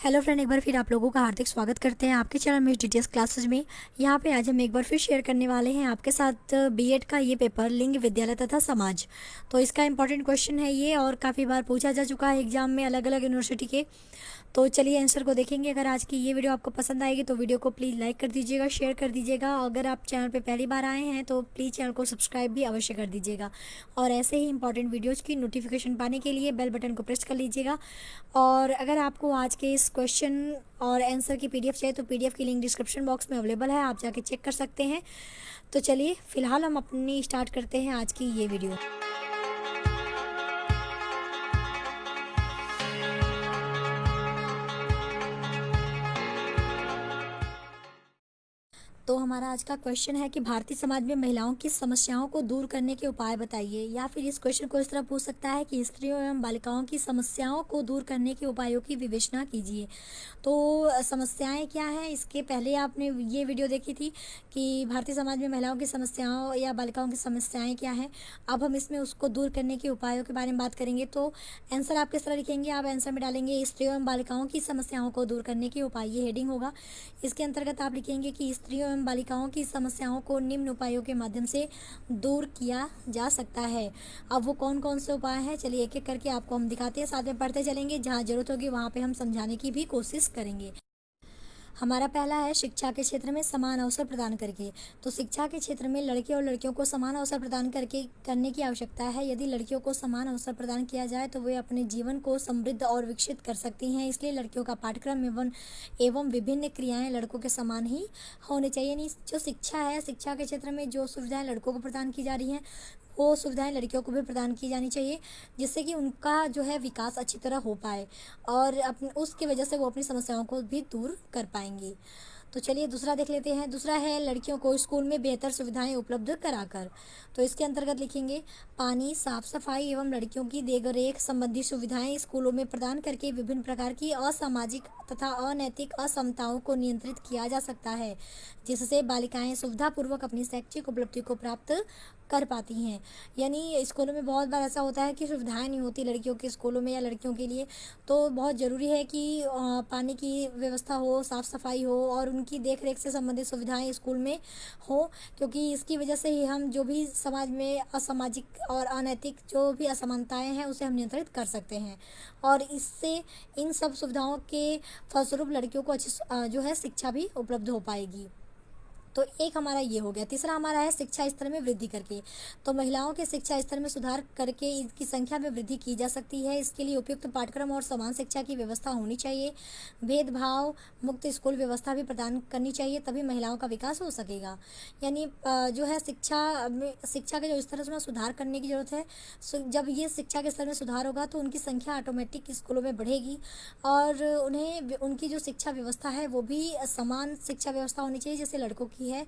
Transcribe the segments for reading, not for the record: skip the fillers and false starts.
Hello friend, एक बार फिर आप लोगों का हार्दिक स्वागत करते हैं आपके चैनल में डीटीएस क्लासेस में। यहाँ पे आज हम एक बार फिर शेयर करने वाले हैं आपके साथ बीएड का ये पेपर, लिंग विद्यालय तथा समाज। तो इसका इंपॉर्टेंट क्वेश्चन है ये, और काफ़ी बार पूछा जा चुका है एग्जाम में अलग अलग यूनिवर्सिटी के। तो चलिए आंसर को देखेंगे। अगर आज की ये वीडियो आपको पसंद आएगी तो वीडियो को प्लीज़ लाइक कर दीजिएगा, शेयर कर दीजिएगा। अगर आप चैनल पे पहली बार आए हैं तो प्लीज़ चैनल को सब्सक्राइब भी अवश्य कर दीजिएगा। और ऐसे ही इंपॉर्टेंट वीडियोज़ की नोटिफिकेशन पाने के लिए बेल बटन को प्रेस कर लीजिएगा। और अगर आपको आज के इस क्वेश्चन और आंसर की पीडीएफ चाहिए तो पीडीएफ की लिंक डिस्क्रिप्शन बॉक्स में अवेलेबल है, आप जाके चेक कर सकते हैं। तो चलिए फ़िलहाल हम अपनी स्टार्ट करते हैं आज की ये वीडियो। तो हमारा आज का क्वेश्चन है कि भारतीय समाज में महिलाओं की समस्याओं को दूर करने के उपाय बताइए। या फिर इस क्वेश्चन को इस तरह पूछ सकता है कि स्त्रियों एवं बालिकाओं की समस्याओं को दूर करने के उपायों की विवेचना कीजिए। तो समस्याएं क्या हैं, इसके पहले आपने ये वीडियो देखी थी कि भारतीय समाज में महिलाओं की समस्याओं या बालिकाओं की समस्याएं क्या हैं। अब हम इसमें उसको दूर करने के उपायों के बारे में बात करेंगे। तो आंसर आप किस तरह लिखेंगे, आप आंसर में डालेंगे स्त्रियों एवं बालिकाओं की समस्याओं को दूर करने के उपाय, ये हेडिंग होगा। इसके अंतर्गत आप लिखेंगे कि स्त्रियों एवं बालिकाओं की समस्याओं को निम्न उपायों के माध्यम से दूर किया जा सकता है। अब वो कौन कौन से उपाय हैं, चलिए एक एक करके आपको हम दिखाते हैं, साथ में पढ़ते चलेंगे। जहाँ जरूरत होगी वहाँ पे हम समझाने की भी कोशिश करेंगे। हमारा पहला है शिक्षा के क्षेत्र में समान अवसर प्रदान करके। तो शिक्षा के क्षेत्र में लड़के और लड़कियों को समान अवसर प्रदान करने की आवश्यकता है। यदि लड़कियों को समान अवसर प्रदान किया जाए तो वे अपने जीवन को समृद्ध और विकसित कर सकती हैं। इसलिए लड़कियों का पाठ्यक्रम एवं विभिन्न क्रियाएं लड़कों के समान ही होनी चाहिए। यानी जो शिक्षा है, शिक्षा के क्षेत्र में जो सुविधाएं लड़कों को प्रदान की जा रही हैं वो सुविधाएं लड़कियों को भी प्रदान की जानी चाहिए, जिससे कि उनका जो है विकास अच्छी तरह हो पाए और उसकी वजह से वो अपनी समस्याओं को भी दूर कर पाएंगी। तो चलिए दूसरा देख लेते हैं। दूसरा है लड़कियों को स्कूल में बेहतर सुविधाएं उपलब्ध कराकर। तो इसके अंतर्गत लिखेंगे पानी, साफ सफाई एवं लड़कियों की देखरेख संबंधी सुविधाएं स्कूलों में प्रदान करके विभिन्न प्रकार की असामाजिक तथा अनैतिक असमताओं को नियंत्रित किया जा सकता है, जिससे बालिकाएं सुविधापूर्वक अपनी शैक्षिक उपलब्धि को प्राप्त कर पाती हैं। यानी स्कूलों में बहुत बार ऐसा होता है कि सुविधाएं नहीं होती लड़कियों के स्कूलों में या लड़कियों के लिए। तो बहुत ज़रूरी है कि पानी की व्यवस्था हो, साफ़ सफाई हो और उनकी देख रेख से संबंधित सुविधाएं स्कूल में हो, क्योंकि इसकी वजह से ही हम जो भी समाज में असामाजिक और अनैतिक जो भी असमानताएं हैं उसे हम नियंत्रित कर सकते हैं। और इससे इन सब सुविधाओं के फलस्वरूप लड़कियों को अच्छी जो है शिक्षा भी उपलब्ध हो पाएगी। तो एक हमारा ये हो गया। तीसरा हमारा है शिक्षा स्तर में वृद्धि करके। तो महिलाओं के शिक्षा स्तर में सुधार करके इनकी संख्या में वृद्धि की जा सकती है। इसके लिए उपयुक्त पाठ्यक्रम और समान शिक्षा की व्यवस्था होनी चाहिए। भेदभाव मुक्त स्कूल व्यवस्था भी प्रदान करनी चाहिए, तभी महिलाओं का विकास हो सकेगा। यानी जो है शिक्षा के जो स्तर है उसमें सुधार करने की जरूरत है। जब ये शिक्षा के स्तर में सुधार होगा तो उनकी संख्या ऑटोमेटिक स्कूलों में बढ़ेगी और उन्हें उनकी जो शिक्षा व्यवस्था है वो भी समान शिक्षा व्यवस्था होनी चाहिए जैसे लड़कों की है।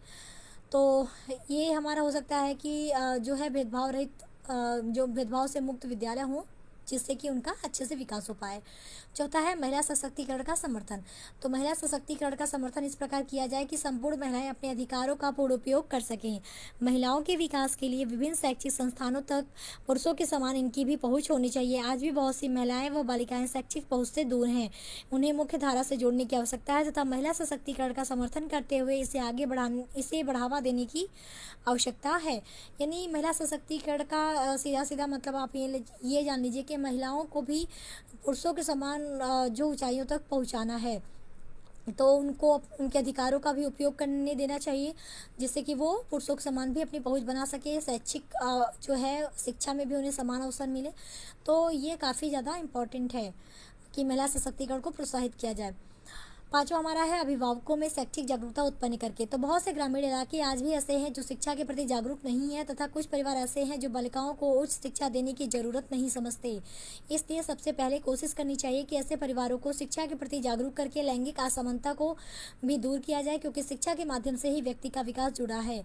तो ये हमारा हो सकता है कि जो है भेदभाव रहित, जो भेदभाव से मुक्त विद्यालय हों, जिससे कि उनका अच्छे से विकास हो पाए। चौथा है महिला सशक्तिकरण का समर्थन। तो महिला सशक्तिकरण का समर्थन इस प्रकार किया जाए कि संपूर्ण महिलाएं अपने अधिकारों का पूर्ण उपयोग कर सकें। महिलाओं के विकास के लिए विभिन्न शैक्षिक संस्थानों तक पुरुषों के समान इनकी भी पहुंच होनी चाहिए। आज भी बहुत सी महिलाएं व बालिकाएं शैक्षिक पहुंच से दूर हैं, उन्हें मुख्य धारा से जोड़ने की आवश्यकता है तथा महिला सशक्तिकरण का समर्थन करते हुए इसे बढ़ावा देने की आवश्यकता है। यानी महिला सशक्तिकरण का सीधा सीधा मतलब आप ये जान लीजिए कि महिलाओं को भी पुरुषों के समान जो ऊंचाइयों तक पहुंचाना है। तो उनको उनके अधिकारों का भी उपयोग करने देना चाहिए, जिससे कि वो पुरुषों के समान भी अपनी पहुंच बना सके, शैक्षिक जो है शिक्षा में भी उन्हें समान अवसर मिले। तो ये काफ़ी ज़्यादा इम्पॉर्टेंट है कि महिला सशक्तिकरण को प्रोत्साहित किया जाए। पांचवा हमारा है अभिभावकों में शैक्षिक जागरूकता उत्पन्न करके। तो बहुत से ग्रामीण इलाके आज भी ऐसे हैं जो शिक्षा के प्रति जागरूक नहीं है तथा कुछ परिवार ऐसे हैं जो बालिकाओं को उच्च शिक्षा देने की जरूरत नहीं समझते। इसलिए सबसे पहले कोशिश करनी चाहिए कि ऐसे परिवारों को शिक्षा के प्रति जागरूक करके लैंगिक असमानता को भी दूर किया जाए, क्योंकि शिक्षा के माध्यम से ही व्यक्ति का विकास जुड़ा है।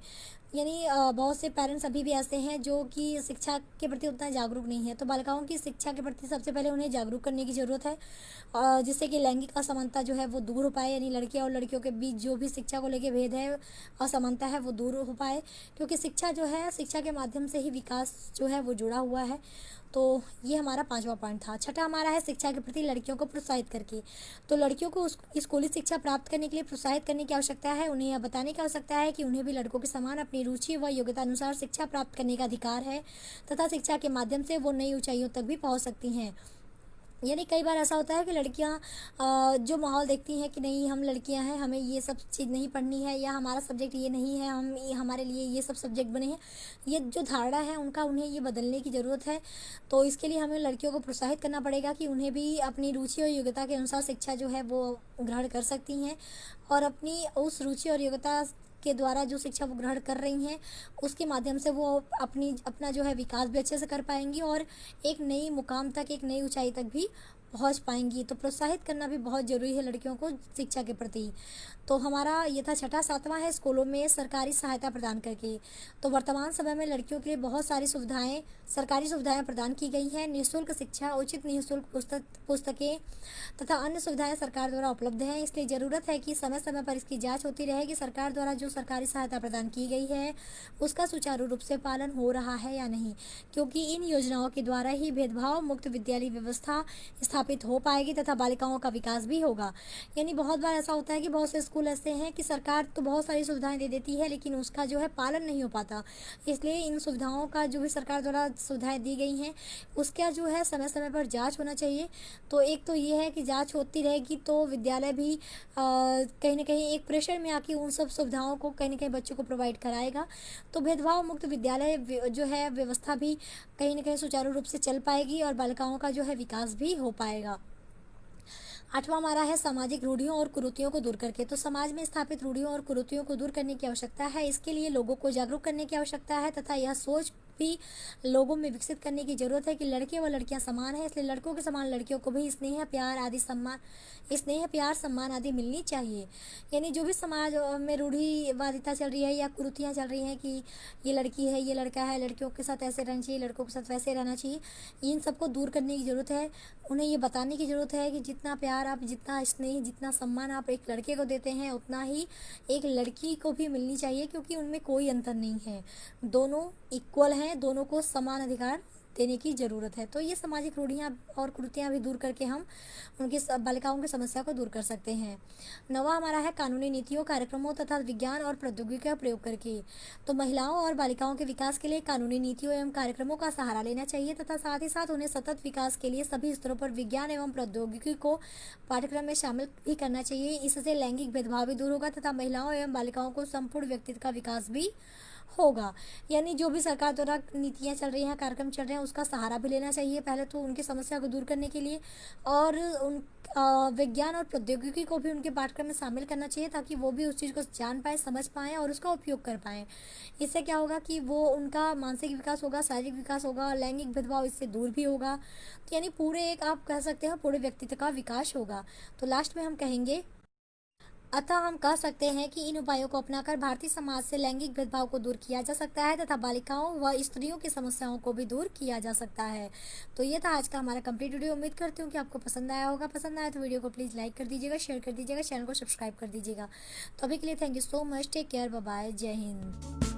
यानी बहुत से पेरेंट्स अभी भी ऐसे हैं जो कि शिक्षा के प्रति उतना जागरूक नहीं है। तो बालिकाओं की शिक्षा के प्रति सबसे पहले उन्हें जागरूक करने की ज़रूरत है, जिससे कि लैंगिक असमानता जो है वो दूर दूर हो पाए, यानी लड़के और लड़कियों के बीच जो भी शिक्षा को लेके भेद है, असमानता है, वो दूर हो पाए, क्योंकि शिक्षा जो है, शिक्षा के माध्यम से ही विकास जो है वो जुड़ा हुआ है। तो ये हमारा 5वां पॉइंट था। छठा हमारा है शिक्षा के प्रति लड़कियों को प्रोत्साहित करके। तो लड़कियों को स्कूली शिक्षा प्राप्त करने के लिए प्रोत्साहित करने की आवश्यकता है। उन्हें यह बताने की आवश्यकता है कि उन्हें भी लड़कों के समान अपनी रुचि व योग्यता अनुसार शिक्षा प्राप्त करने का अधिकार है तथा शिक्षा के माध्यम से वो नई ऊंचाइयों तक भी पहुंच सकती हैं। यानी कई बार ऐसा होता है कि लड़कियां जो माहौल देखती हैं कि नहीं, हम लड़कियां हैं, हमें ये सब चीज़ नहीं पढ़नी है, या हमारा सब्जेक्ट ये नहीं है, हमारे लिए ये सब सब्जेक्ट बने हैं, ये जो धारणा है उनका, उन्हें ये बदलने की ज़रूरत है। तो इसके लिए हमें लड़कियों को प्रोत्साहित करना पड़ेगा कि उन्हें भी अपनी रुचि और योग्यता के अनुसार शिक्षा जो है वो ग्रहण कर सकती हैं, और अपनी उस रुचि और योग्यता के द्वारा जो शिक्षा वो ग्रहण कर रही हैं उसके माध्यम से वो अपना जो है विकास भी अच्छे से कर पाएंगी और एक नई मुकाम तक, एक नई ऊंचाई तक भी पहुंच पाएंगी। तो प्रोत्साहित करना भी बहुत ज़रूरी है लड़कियों को शिक्षा के प्रति। तो हमारा ये था छठा। सातवां है स्कूलों में सरकारी सहायता प्रदान करके। तो वर्तमान समय में लड़कियों के लिए बहुत सारी सरकारी सुविधाएं प्रदान की गई हैं। निःशुल्क शिक्षा, उचित निःशुल्क पुस्तकें तथा अन्य सुविधाएं सरकार द्वारा उपलब्ध हैं। इसलिए ज़रूरत है कि समय समय पर इसकी जांच होती रहे कि सरकार द्वारा जो सरकारी सहायता प्रदान की गई है उसका सुचारू रूप से पालन हो रहा है या नहीं, क्योंकि इन योजनाओं के द्वारा ही भेदभाव मुक्त विद्यालय व्यवस्था स्थापित हो पाएगी तथा बालिकाओं का विकास भी होगा। यानी बहुत बार ऐसा होता है कि बहुत से स्कूल ऐसे हैं कि सरकार तो बहुत सारी सुविधाएं दे देती है लेकिन उसका जो है पालन नहीं हो पाता। इसलिए इन सुविधाओं का जो भी सरकार द्वारा सुविधाएं दी गई हैं उसका जो है समय समय पर जांच होना चाहिए। तो एक तो ये है कि जांच होती रहेगी तो विद्यालय भी कहीं ना कहीं एक प्रेशर में आके उन सब सुविधाओं को कहीं ना कहीं बच्चों को प्रोवाइड कराएगा। तो भेदभाव मुक्त विद्यालय जो है व्यवस्था भी कहीं ना कहीं सुचारू रूप से चल पाएगी और बालिकाओं का जो है विकास भी हो पाएगा। आठवां हमारा है सामाजिक रूढ़ियों और कुरीतियों को दूर करके। तो समाज में स्थापित रूढ़ियों और कुरीतियों को दूर करने की आवश्यकता है। इसके लिए लोगों को जागरूक करने की आवश्यकता है तथा यह सोच भी लोगों में विकसित करने की जरूरत है कि लड़के व लड़कियां समान हैं, इसलिए लड़कों के समान लड़कियों को भी स्नेह प्यार सम्मान आदि मिलनी चाहिए। यानी जो भी समाज में रूढ़िवादिता चल रही है या कुरीतियाँ चल रही हैं कि ये लड़की है, ये लड़का है, लड़कियों के साथ ऐसे रहना चाहिए, लड़कों के साथ वैसे रहना चाहिए, इन सबको दूर करने की ज़रूरत है। उन्हें ये बताने की ज़रूरत है कि जितना प्यार आप, जितना स्नेह, जितना सम्मान आप एक लड़के को देते हैं उतना ही एक लड़की को भी मिलनी चाहिए, क्योंकि उनमें कोई अंतर नहीं है, दोनों इक्वल हैं, दोनों को समान अधिकार देने की ज़रूरत है। तो ये सामाजिक रूढ़ियाँ और कुरीतियाँ भी दूर करके हम उनकी बालिकाओं की समस्या को दूर कर सकते हैं। नवा हमारा है कानूनी नीतियों, कार्यक्रमों तथा विज्ञान और प्रौद्योगिकी का प्रयोग करके। तो महिलाओं और बालिकाओं के विकास के लिए कानूनी नीतियों एवं कार्यक्रमों का सहारा लेना चाहिए तथा साथ ही साथ उन्हें सतत विकास के लिए सभी स्तरों पर विज्ञान एवं प्रौद्योगिकी को पाठ्यक्रम में शामिल भी करना चाहिए। इससे लैंगिक भेदभाव भी दूर होगा तथा महिलाओं एवं बालिकाओं को संपूर्ण व्यक्तित्व का विकास भी होगा। यानी जो भी सरकार द्वारा नीतियाँ चल रही हैं, कार्यक्रम चल रहे हैं, उसका सहारा भी लेना चाहिए पहले तो उनकी समस्या को दूर करने के लिए, और उन विज्ञान और प्रौद्योगिकी को भी उनके पाठ्यक्रम में शामिल करना चाहिए ताकि वो भी उस चीज़ को जान पाए, समझ पाएँ और उसका उपयोग कर पाएँ। इससे क्या होगा कि वो उनका मानसिक विकास होगा, शारीरिक विकास होगा, लैंगिक भेदभाव इससे दूर भी होगा। तो यानी पूरे एक आप कह सकते हैं पूरे व्यक्तित्व का विकास होगा। तो लास्ट में हम कहेंगे, अतः हम कह सकते हैं कि इन उपायों को अपनाकर भारतीय समाज से लैंगिक भेदभाव को दूर किया जा सकता है तथा बालिकाओं व स्त्रियों की समस्याओं को भी दूर किया जा सकता है। तो ये था आज का हमारा कंप्लीट वीडियो। उम्मीद करती हूँ कि आपको पसंद आया होगा। पसंद आया तो वीडियो को प्लीज़ लाइक कर दीजिएगा, शेयर कर दीजिएगा, चैनल को सब्सक्राइब कर दीजिएगा। तो अभी के लिए thank you so much, take care, bye bye, जय हिंद।